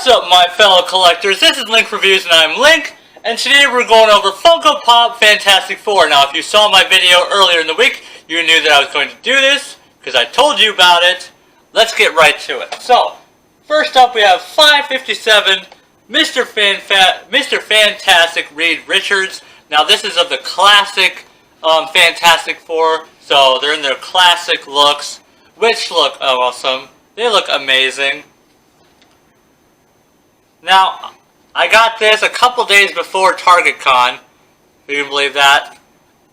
What's up, my fellow collectors? This is Link Reviews, and I'm Link, and today we're going over Funko Pop Fantastic Four. Now, if you saw my video earlier in the week, you knew that I was going to do this, because I told you about it. Let's get right to it. So, first up we have 557, Mr. Fantastic Reed Richards. Now, this is of the classic Fantastic Four, so they're in their classic looks, which look awesome. They look amazing. Now, I got this a couple days before Target Con, if you can believe that,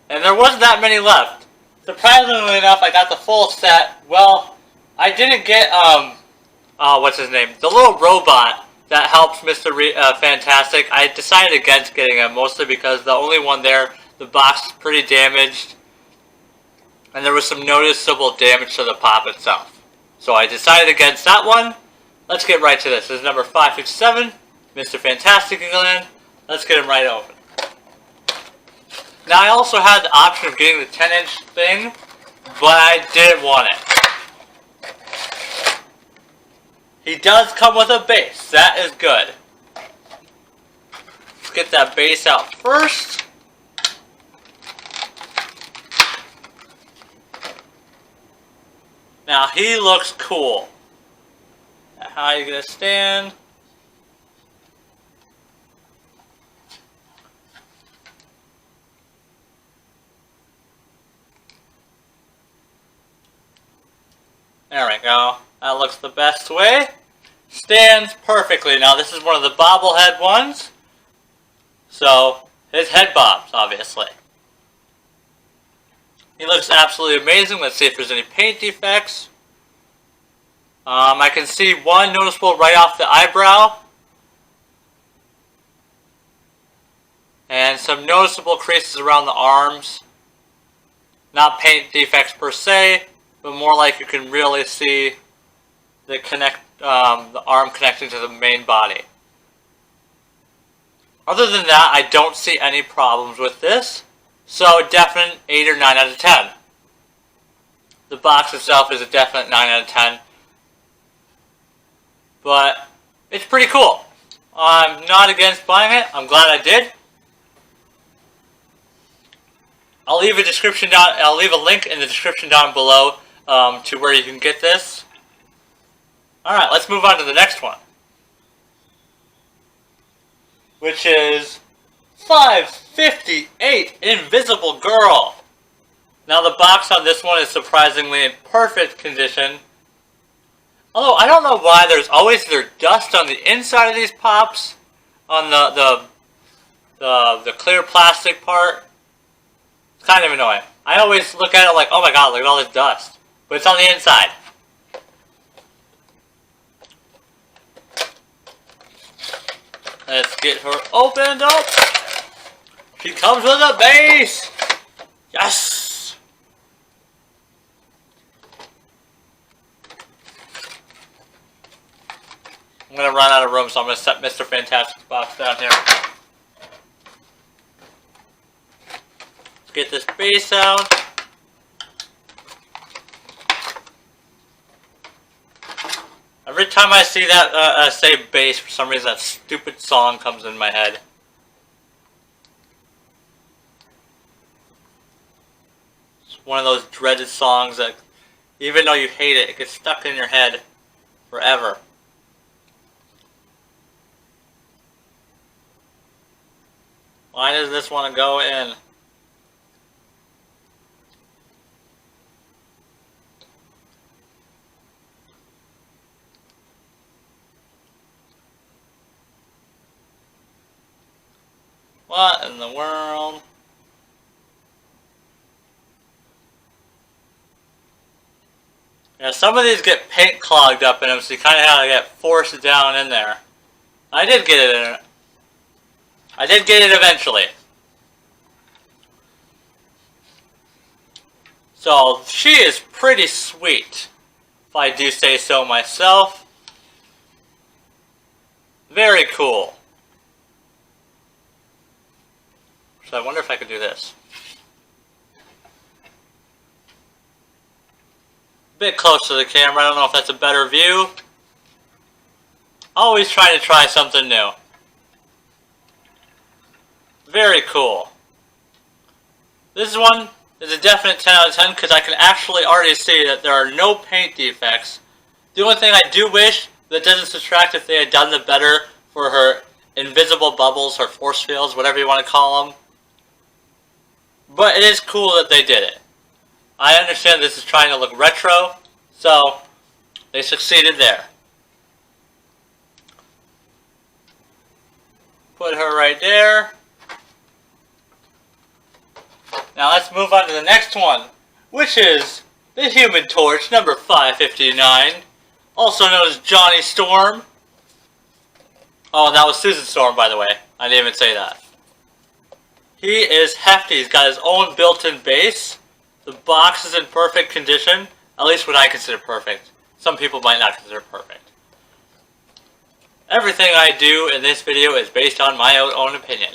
and there wasn't that many left. Surprisingly enough, I got the full set. Well, I didn't get, what's his name? The little robot that helps Mr. Fantastic. I decided against getting him, mostly because the only one there, the box is pretty damaged, and there was some noticeable damage to the pop itself. So I decided against that one. Let's get right to this. This is number 557, Mr. Fantastic again. Let's get him right open. Now, I also had the option of getting the 10-inch thing, but I didn't want it. He does come with a base. That is good. Let's get that base out first. Now, he looks cool. How are you going to stand? There we go. That looks the best way. Stands perfectly. Now, this is one of the bobblehead ones. So, his head bobs, obviously. He looks absolutely amazing. Let's see if there's any paint defects. I can see one noticeable right off the eyebrow. And some noticeable creases around the arms. Not paint defects per se, but more like you can really see the arm connecting to the main body. Other than that, I don't see any problems with this. So, definite 8 or 9 out of 10. The box itself is a definite 9 out of 10. But it's pretty cool. I'm not against buying it. I'm glad I did. I'll leave a link in the description down below to where you can get this. Alright, let's move on to the next one, which is 558, Invisible Girl. Now, the box on this one is surprisingly in perfect condition. Although, I don't know why there's always dust on the inside of these pops, on the clear plastic part. It's kind of annoying. I always look at it like, oh my god, look at all this dust. But it's on the inside. Let's get her opened up. She comes with a base. Yes. I'm going to run out of room, so I'm going to set Mr. Fantastic's box down here. Let's get this base out. Every time I see that, say base, for some reason that stupid song comes in my head. It's one of those dreaded songs that, even though you hate it, it gets stuck in your head forever. Why does this want to go in? What in the world? Yeah, some of these get paint clogged up in them, so you kind of have to get forced down in there. I did get it in. I did get it eventually. So, she is pretty sweet, if I do say so myself. Very cool. So I wonder if I could do this. A bit close to the camera, I don't know if that's a better view. Always trying to try something new. Very cool. This one is a definite 10 out of 10 because I can actually already see that there are no paint defects. The only thing I do wish that doesn't subtract if they had done the better for her invisible bubbles, her force fields, whatever you want to call them. But it is cool that they did it. I understand this is trying to look retro, so they succeeded there. Put her right there. Now let's move on to the next one, which is the Human Torch, number 559, also known as Johnny Storm. Oh, and that was Susan Storm, by the way. I didn't even say that. He is hefty. He's got his own built-in base. The box is in perfect condition, at least what I consider perfect. Some people might not consider perfect. Everything I do in this video is based on my own opinion.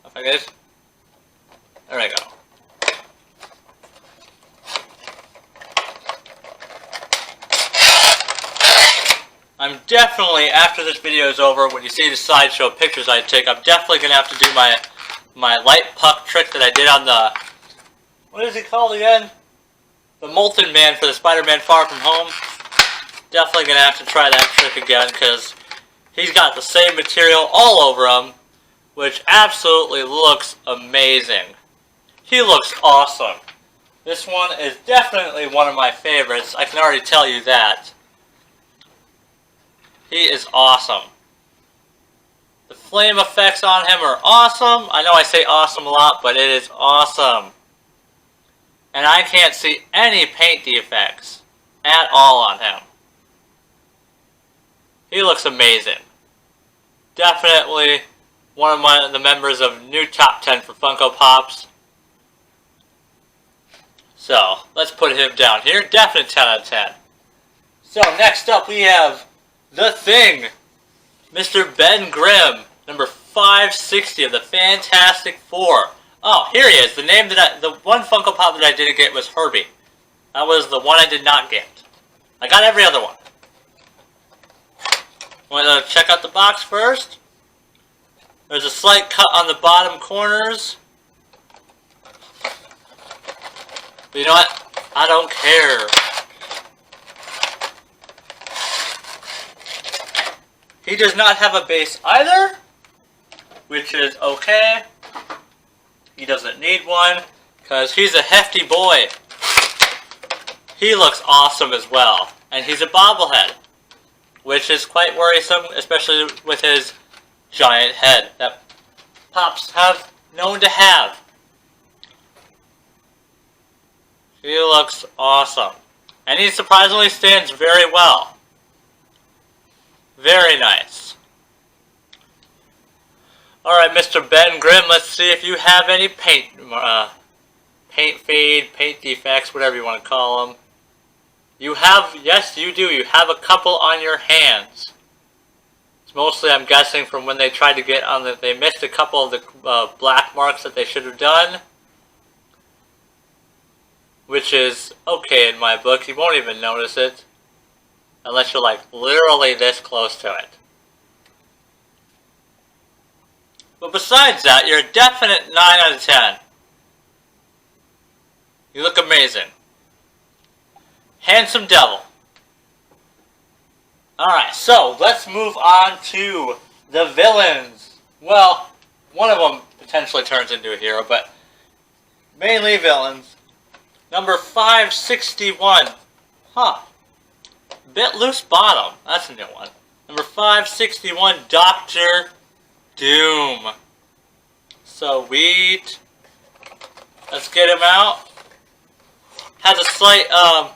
Okay, guys? There we go. I'm definitely, after this video is over, when you see the slideshow pictures I take, I'm definitely going to have to do my light puck trick that I did on the, what is it called again? The Molten Man for the Spider-Man Far From Home. Definitely going to have to try that trick again, because he's got the same material all over him, which absolutely looks amazing. He looks awesome. This one is definitely one of my favorites, I can already tell you that. He is awesome. The flame effects on him are awesome. I know I say awesome a lot, but it is awesome. And I can't see any paint defects at all on him. He looks amazing. Definitely one of the members of new top 10 for Funko Pops. So, let's put him down here. Definite 10 out of 10. So, next up we have The Thing, Mr. Ben Grimm, number 560 of the Fantastic Four. Oh, here he is. The one Funko Pop that I didn't get was Herbie. That was the one I did not get. I got every other one. Want to check out the box first? There's a slight cut on the bottom corners. But you know what? I don't care. He does not have a base either, which is okay. He doesn't need one, because he's a hefty boy. He looks awesome as well, and he's a bobblehead, which is quite worrisome, especially with his giant head that Pops have known to have. He looks awesome, and he surprisingly stands very well. Very nice. Alright, Mr. Ben Grimm, let's see if you have any paint fade, paint defects, whatever you want to call them. You have, yes you do, you have a couple on your hands. It's mostly, I'm guessing, from when they tried to get on the, they missed a couple of the black marks that they should have done. Which is okay in my book, you won't even notice it. Unless you're like literally this close to it. But besides that, you're a definite 9 out of 10. You look amazing. Handsome devil. Alright, so let's move on to the villains. Well, one of them potentially turns into a hero, but mainly villains. Number 561. Huh. Bit loose bottom. That's a new one. Number 561, Dr. Doom. Sweet. Let's get him out. Has a slight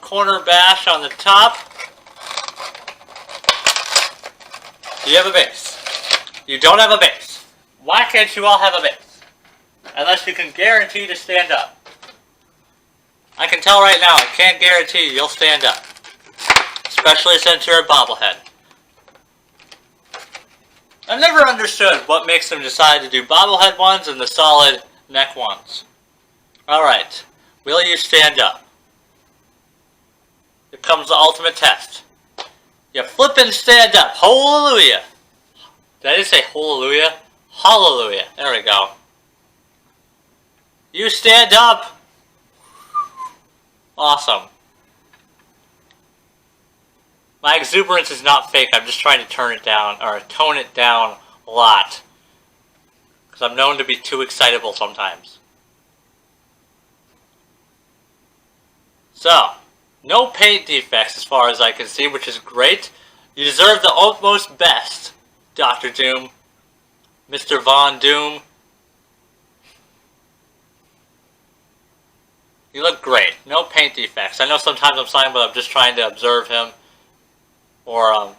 corner bash on the top. Do you have a base? You don't have a base. Why can't you all have a base? Unless you can guarantee to stand up. I can tell right now, I can't guarantee you'll stand up. Especially since you're a bobblehead. I've never understood what makes them decide to do bobblehead ones and the solid neck ones. Alright, will you stand up? Here comes the ultimate test. You flippin' stand up. Hallelujah. Did I just say hallelujah? Hallelujah. There we go. You stand up. Awesome. My exuberance is not fake. I'm just trying to turn it down, or tone it down a lot. Because I'm known to be too excitable sometimes. So, no paint defects as far as I can see, which is great. You deserve the utmost best, Dr. Doom. Mr. Von Doom. You look great. No paint defects. I know sometimes I'm silent, but I'm just trying to observe him. Or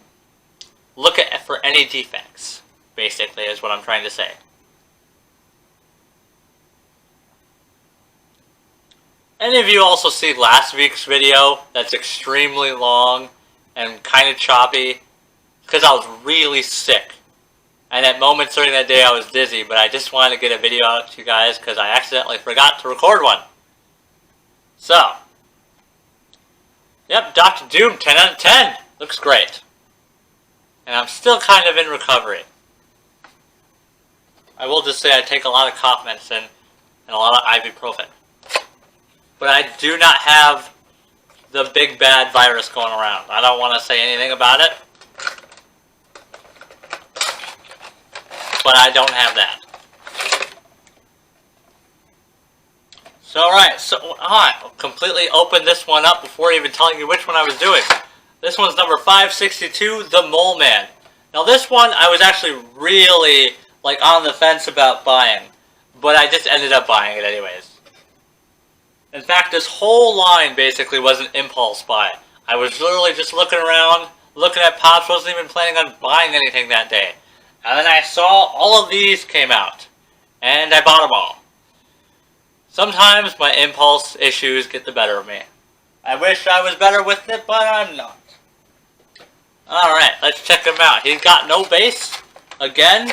look at for any defects, basically, is what I'm trying to say. Any of you also see last week's video that's extremely long and kind of choppy? Because I was really sick. And at moments during that day I was dizzy, but I just wanted to get a video out to you guys because I accidentally forgot to record one. So, yep, Dr. Doom, 10 out of 10. Looks great. And I'm still kind of in recovery. I will just say I take a lot of cough medicine and a lot of ibuprofen. But I do not have the big bad virus going around. I don't want to say anything about it. But I don't have that. So alright, I'll completely open this one up before even telling you which one I was doing. This one's number 562, The Mole Man. Now this one I was actually really on the fence about buying, but I just ended up buying it anyways. In fact, this whole line basically was an impulse buy. I was literally just looking around, looking at Pops, wasn't even planning on buying anything that day. And then I saw all of these came out, and I bought them all. Sometimes my impulse issues get the better of me. I wish I was better with it, but I'm not. Alright, let's check him out. He's got no base, again.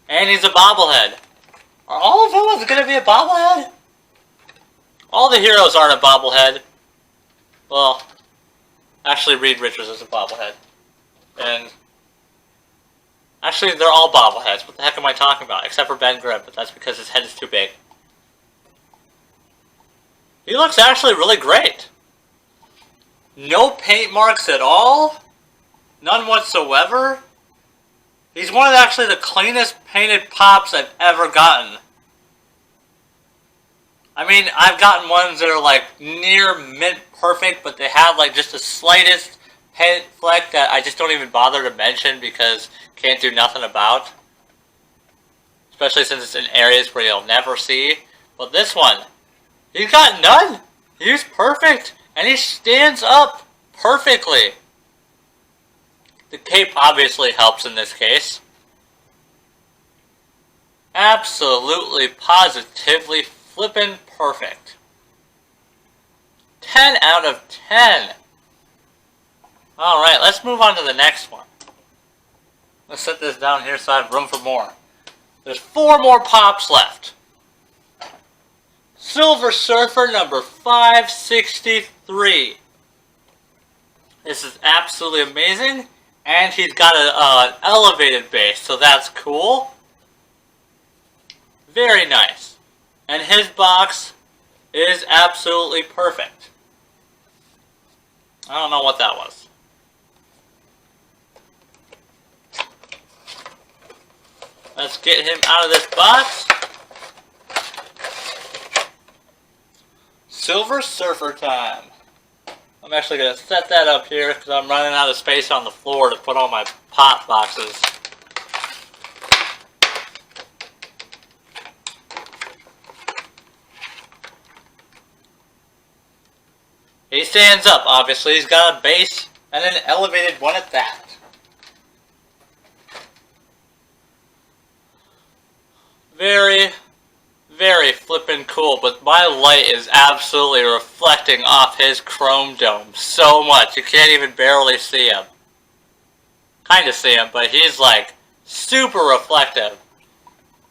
And he's a bobblehead. Are all of them going to be a bobblehead? All the heroes aren't a bobblehead. Well, actually Reed Richards is a bobblehead. And actually they're all bobbleheads. What the heck am I talking about? Except for Ben Grimm, but that's because his head is too big. He looks actually really great. No paint marks at all. None whatsoever. He's one of actually the cleanest painted Pops I've ever gotten. I mean, I've gotten ones that are near mint perfect, but they have just the slightest paint fleck that I just don't even bother to mention because can't do nothing about. Especially since it's in areas where you'll never see. But this one, he's got none. He's perfect. And he stands up perfectly. The cape obviously helps in this case. Absolutely, positively, flippin' perfect. 10 out of 10. Alright, let's move on to the next one. Let's set this down here so I have room for more. There's 4 more Pops left. Silver Surfer number 563. This is absolutely amazing. And he's got an elevated base, so that's cool. Very nice. And his box is absolutely perfect. I don't know what that was. Let's get him out of this box. Silver Surfer time. I'm actually going to set that up here because I'm running out of space on the floor to put all my pop boxes. He stands up, obviously. He's got a base and an elevated one at that. Very, very flippin' cool, but my light is absolutely reflecting off his chrome dome so much. You can't even barely see him. Kinda see him, but he's super reflective.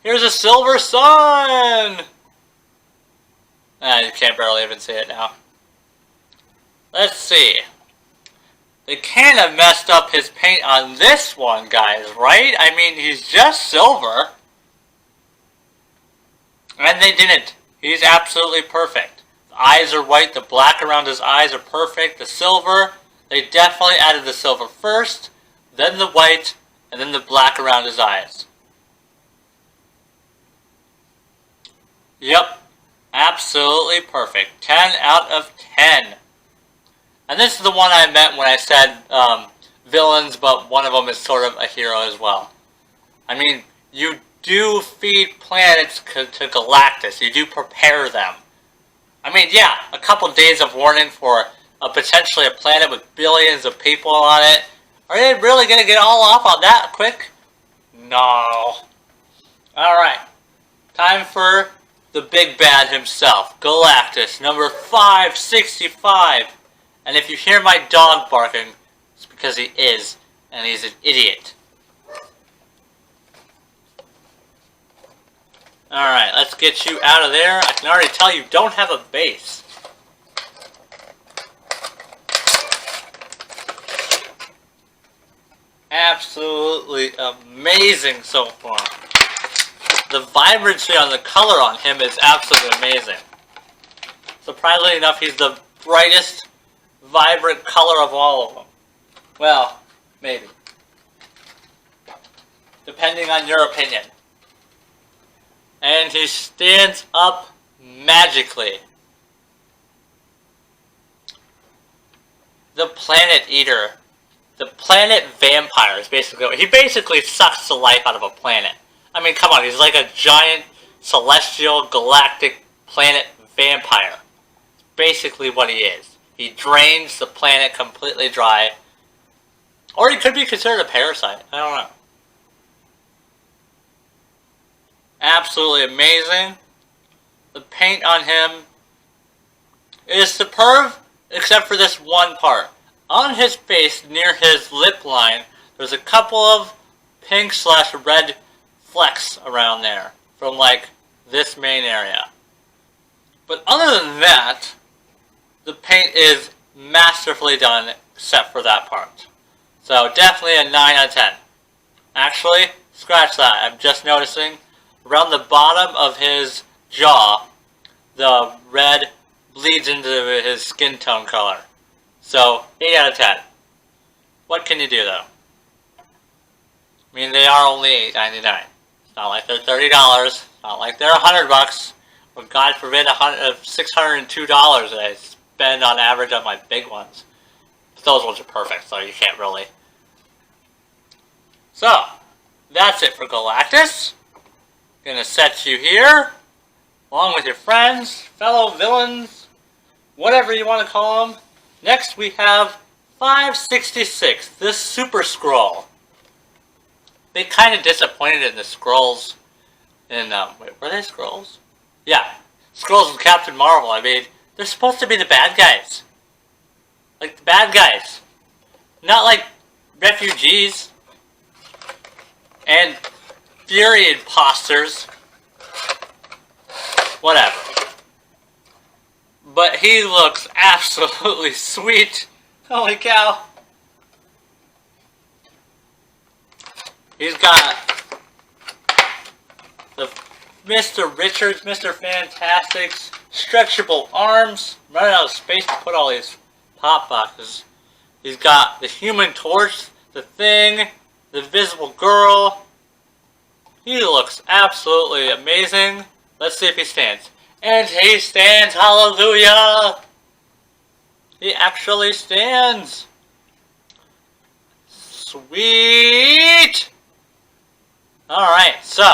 Here's a silver sun! You can't barely even see it now. let's see. They kind of messed up his paint on this one, guys, right? I mean, he's just silver. And they didn't. He's absolutely perfect. The eyes are white. The black around his eyes are perfect. The silver, they definitely added the silver first, then the white, and then the black around his eyes. Yep. Absolutely perfect. 10 out of 10. And this is the one I meant when I said villains, but one of them is sort of a hero as well. I mean, you do feed planets to Galactus. You do prepare them. I mean, yeah, a couple days of warning for potentially a planet with billions of people on it. Are they really going to get all off on that quick? No. Alright. Time for the big bad himself. Galactus, number 565. And if you hear my dog barking, it's because he is, and he's an idiot. Alright, let's get you out of there. I can already tell you don't have a base. Absolutely amazing so far. The vibrancy on the color on him is absolutely amazing. Surprisingly enough, he's the brightest, vibrant color of all of them. Well, maybe. Depending on your opinion. And he stands up magically. The Planet Eater. The Planet Vampire is basically... He basically sucks the life out of a planet. I mean, come on, he's like a giant, celestial, galactic planet vampire. It's basically what he is. He drains the planet completely dry. Or he could be considered a parasite. I don't know. Absolutely amazing. The paint on him is superb, except for this one part. On his face, near his lip line, there's a couple of pink/red flecks around there from like this main area. But other than that, the paint is masterfully done except for that part. So definitely a 9 out of 10. Actually, scratch that. I'm just noticing around the bottom of his jaw, the red bleeds into his skin tone color. So 8 out of 10. What can you do though? I mean, they are only $8.99. It's not like they're $30. It's not like they're $100. Or God forbid, $602 that I spend on average on my big ones. But those ones are perfect, so you can't really. So, that's it for Galactus. Gonna set you here, along with your friends, fellow villains, whatever you want to call them. Next we have 566, this Super Skrull. They kind of disappointed in the Skrulls. Wait, were they Skrulls? Yeah, Skrulls with Captain Marvel. I mean, they're supposed to be the bad guys. Like the bad guys. Not like refugees. And Fury imposters. Whatever. But he looks absolutely sweet. Holy cow. He's got the Mr. Richards, Mr. Fantastic's stretchable arms. I'm running out of space to put all these pop boxes. He's got the Human Torch, the Thing, the Invisible Girl. He looks absolutely amazing. Let's see if he stands. And he stands, hallelujah! He actually stands. Sweet! Alright, so.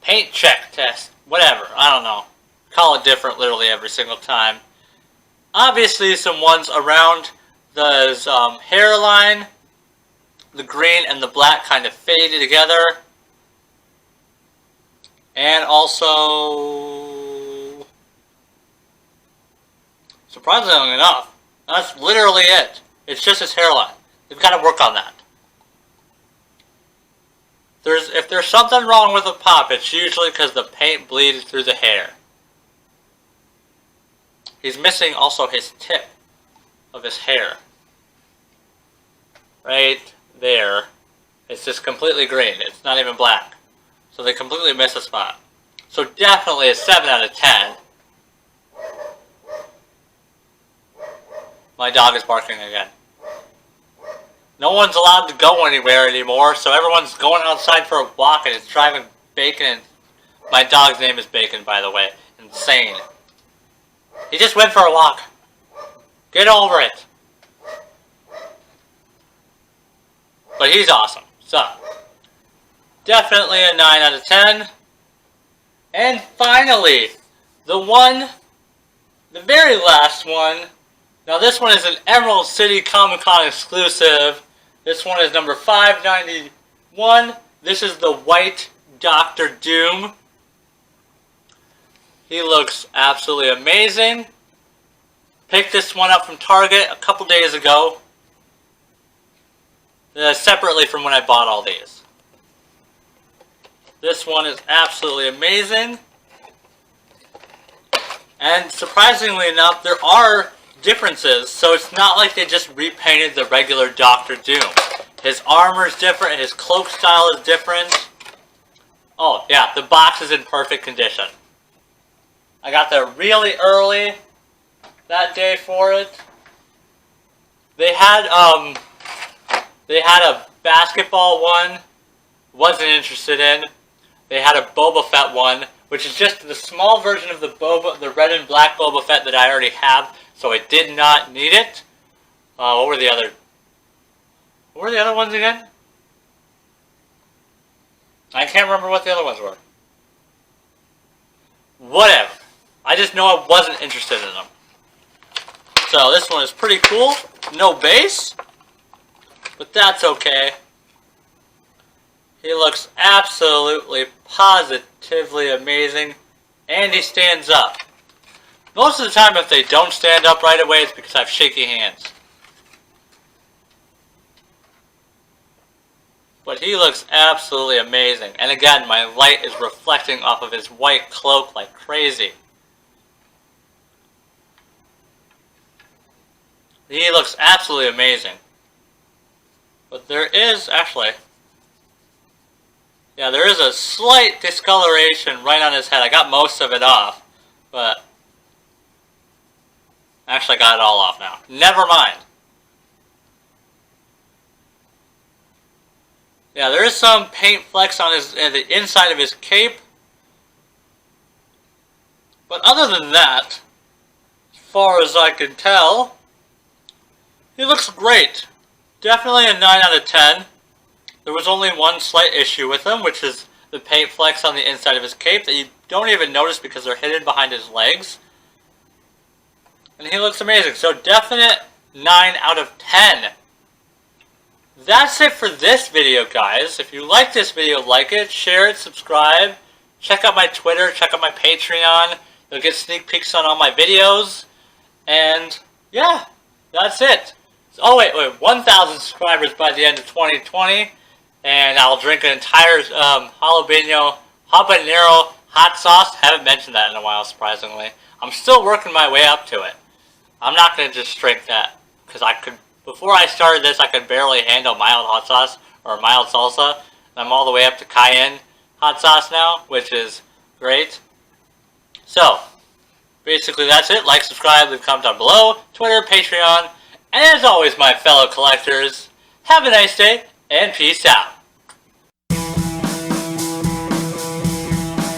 Paint check test. Whatever, I don't know. Call it different literally every single time. Obviously some ones around the hairline. The green and the black kind of faded together. And also, surprisingly enough, that's literally it. It's just his hairline. They've got to work on that. If there's something wrong with a pop, it's usually because the paint bleeds through the hair. He's missing also his tip. of his hair. Right there. It's just completely green. It's not even black. So they completely missed a spot. So definitely a 7 out of 10. My dog is barking again. No one's allowed to go anywhere anymore, so everyone's going outside for a walk and it's driving Bacon. And my dog's name is Bacon, by the way. Insane. He just went for a walk. Get over it. But he's awesome. So, definitely a 9 out of 10. And finally, the very last one. Now this one is an Emerald City Comic Con exclusive. This one is number 591. This is the White Doctor Doom. He looks absolutely amazing. Picked this one up from Target a couple days ago. Separately from when I bought all these. This one is absolutely amazing. And surprisingly enough, there are differences. So it's not like they just repainted the regular Doctor Doom. His armor is different, his cloak style is different. Oh yeah, the box is in perfect condition. I got there really early that day for it. They had a basketball one, wasn't interested in. They had a Boba Fett one, which is just the small version of the red and black Boba Fett that I already have, so I did not need it. What were the other ones again? I can't remember what the other ones were. Whatever. I just know I wasn't interested in them. So this one is pretty cool. No base, but that's okay. He looks absolutely, positively amazing, and he stands up. Most of the time, if they don't stand up right away, it's because I have shaky hands. But he looks absolutely amazing. And again, my light is reflecting off of his white cloak like crazy. He looks absolutely amazing. But there is, actually, yeah, there is a slight discoloration right on his head. I got most of it off, but actually I got it all off now. Never mind. Yeah, there is some paint flecks on the inside of his cape. But other than that, as far as I can tell, he looks great. Definitely a 9 out of 10. There was only one slight issue with him, which is the paint flecks on the inside of his cape that you don't even notice because they're hidden behind his legs. And he looks amazing. So definite 9 out of 10. That's it for this video, guys. If you like this video, like it, share it, subscribe. Check out my Twitter, check out my Patreon. You'll get sneak peeks on all my videos. And yeah, that's it. Oh wait, 1,000 subscribers by the end of 2020. And I'll drink an entire habanero hot sauce. Haven't mentioned that in a while, surprisingly. I'm still working my way up to it. I'm not going to just drink that. Because before I started this, I could barely handle mild hot sauce or mild salsa. I'm all the way up to cayenne hot sauce now, which is great. So, basically that's it. Like, subscribe, leave a comment down below. Twitter, Patreon. And as always, my fellow collectors, have a nice day and peace out.